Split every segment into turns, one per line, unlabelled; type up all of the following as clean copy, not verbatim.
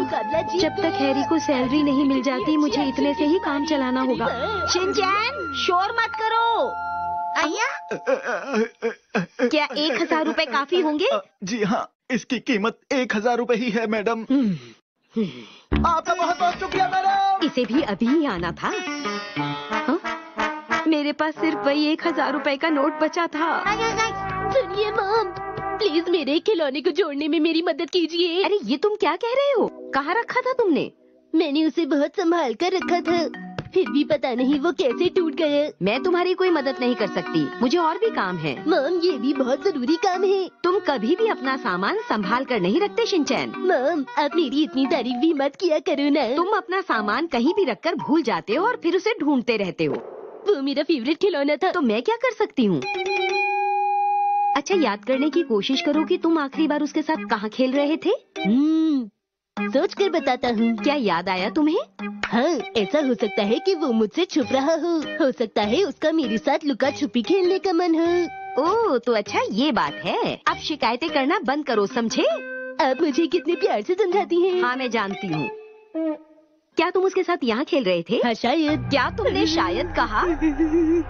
मुकाबला जीत
जब तक हैरी को सैलरी नहीं मिल जाती मुझे इतने से ही काम चलाना होगा।
शिनचैन, शोर मत करो।
क्या 1000 रुपए काफी होंगे?
जी हाँ, इसकी कीमत 1000 रुपए ही है मैडम। आपका बहुत बहुत शुक्रिया मैडम।
इसे भी अभी ही आना था। हा? मेरे पास सिर्फ वही 1000 रुपए का नोट बचा था।
सुनिए मॉम, प्लीज मेरे खिलौने को जोड़ने में मेरी मदद कीजिए।
अरे ये तुम क्या कह रहे हो? कहाँ रखा था तुमने?
मैंने उसे बहुत संभाल कर रखा था, फिर भी पता नहीं वो कैसे टूट गया।
मैं तुम्हारी कोई मदद नहीं कर सकती, मुझे और भी काम है।
मॉम, ये भी बहुत जरूरी काम है।
तुम कभी भी अपना सामान संभाल कर नहीं रखते शिनचैन।
मॉम, आप मेरी इतनी तारीफ भी मत किया करो ना।
तुम अपना सामान कहीं भी रखकर भूल जाते हो और फिर उसे ढूंढते रहते हो।
वो मेरा फेवरेट खिलौना था।
तो मैं क्या कर सकती हूँ? अच्छा, याद करने की कोशिश करो कि तुम आखिरी बार उसके साथ कहाँ खेल रहे थे।
सोच कर बताता हूँ।
क्या याद आया तुम्हें?
हाँ, ऐसा हो सकता है कि वो मुझसे छुप रहा हो सकता है उसका मेरे साथ लुका छुपी खेलने का मन हो।
ओह, तो अच्छा ये बात है। अब शिकायतें करना बंद करो, समझे?
आप मुझे कितने प्यार से समझाती हैं।
हाँ, मैं जानती हूँ। क्या तुम उसके साथ यहाँ खेल रहे थे?
हाँ, शायद।
क्या तुमने शायद कहा?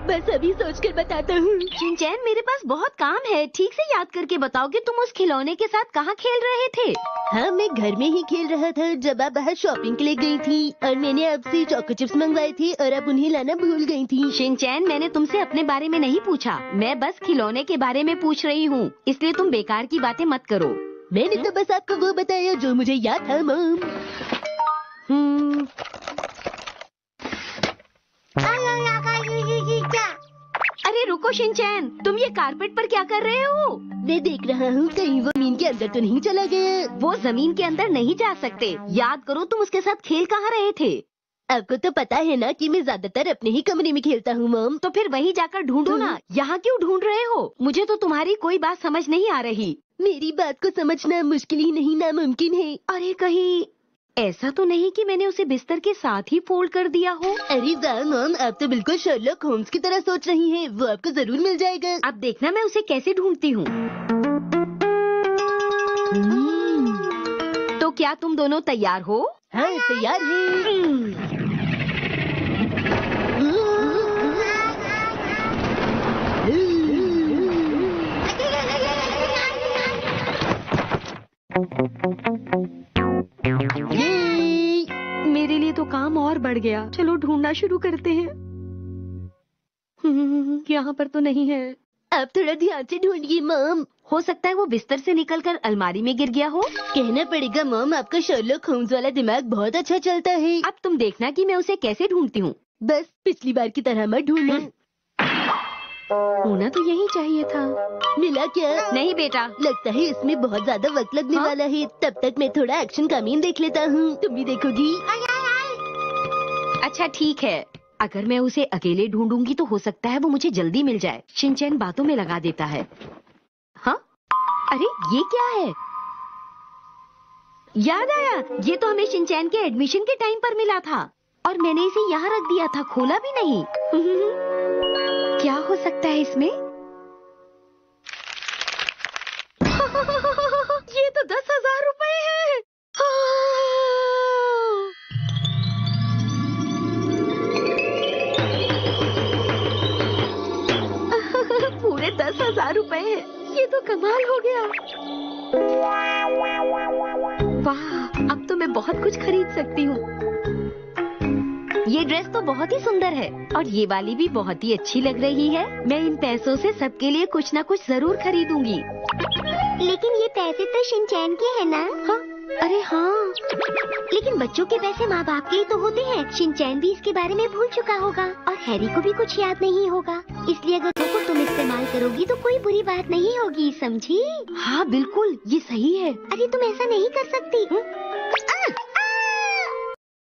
बस अभी सोच कर बताता हूँ।
शिनचैन, मेरे पास बहुत काम है, ठीक से याद करके बताओ कि तुम उस खिलौने के साथ कहाँ खेल रहे थे।
हाँ, मैं घर में ही खेल रहा था जब आप बाहर शॉपिंग के लिए गई थी और मैंने आपसे चॉको चिप्स मंगवाए थे और आप उन्हें लाना भूल गई थी।
शिनचैन, मैंने तुमसे अपने बारे में नहीं पूछा, मैं बस खिलौने के बारे में पूछ रही हूँ, इसलिए तुम बेकार की बातें मत करो।
मैंने तो बस आपको वो बताया जो मुझे याद था मॉम।
अरे रुको शिनचैन, तुम ये कारपेट पर क्या कर रहे हो?
मैं देख रहा हूँ कहीं वो जमीन के अंदर तो नहीं चला गया।
वो जमीन के अंदर नहीं जा सकते। याद करो, तुम उसके साथ खेल कहाँ रहे थे?
आपको तो पता है ना कि मैं ज्यादातर अपने ही कमरे में खेलता हूँ मॉम।
तो फिर वहीं जाकर ढूंढो ना, यहाँ क्यों ढूंढ रहे हो? मुझे तो तुम्हारी कोई बात समझ नहीं आ रही।
मेरी बात को समझना मुश्किल ही नहीं नामुमकिन है।
अरे कहीं ऐसा तो नहीं कि मैंने उसे बिस्तर के साथ ही फोल्ड कर दिया हो?
अरे वाह मॉम, आप तो बिल्कुल शर्लॉक होम्स की तरह सोच रही हैं। वो आपको जरूर मिल जाएगा।
अब देखना मैं उसे कैसे ढूंढती हूँ। तो क्या तुम दोनों तैयार हो?
हाँ, तैयार है।
मेरे लिए तो काम और बढ़ गया। चलो ढूंढना शुरू करते हैं। यहाँ पर तो नहीं है।
आप थोड़ा ध्यान से ढूंढिए मॉम।
हो सकता है वो बिस्तर से निकलकर अलमारी में गिर गया हो।
कहना पड़ेगा मॉम, आपका शर्लॉक होम्स वाला दिमाग बहुत अच्छा चलता है।
अब तुम देखना कि मैं उसे कैसे ढूंढती हूँ।
बस पिछली बार की तरह मत ढूंढना।
होना तो यही चाहिए था।
मिला क्या?
नहीं बेटा।
लगता है इसमें बहुत ज्यादा वक्त लगने वाला है। तब तक मैं थोड़ा एक्शन कामीन देख लेता हूँ। तुम भी देखोगी?
अच्छा ठीक है, अगर मैं उसे अकेले ढूंढूंगी तो हो सकता है वो मुझे जल्दी मिल जाए। शिनचैन बातों में लगा देता है। हाँ, अरे ये क्या है? याद आया, ये तो हमें शिनचैन के एडमिशन के टाइम पर मिला था और मैंने इसे यहाँ रख दिया था, खोला भी नहीं। क्या हो सकता है इसमें? ये तो 10,000 रुपए है। पूरे 10,000 रुपए है। ये तो कमाल हो गया। वाह, अब तो मैं बहुत कुछ खरीद सकती हूँ। ये ड्रेस तो बहुत ही सुंदर है और ये वाली भी बहुत ही अच्छी लग रही है। मैं इन पैसों से सबके लिए कुछ ना कुछ जरूर खरीदूंगी।
लेकिन ये पैसे तो शिनचैन के हैं ना?
हाँ, अरे हाँ,
लेकिन बच्चों के पैसे माँ बाप के ही तो होते हैं। शिनचैन भी इसके बारे में भूल चुका होगा और हैरी को भी कुछ याद नहीं होगा, इसलिए अगर तुम इस्तेमाल करोगी तो कोई बुरी बात नहीं होगी, समझी?
हाँ बिल्कुल, ये सही है।
अरे तुम ऐसा नहीं कर सकती।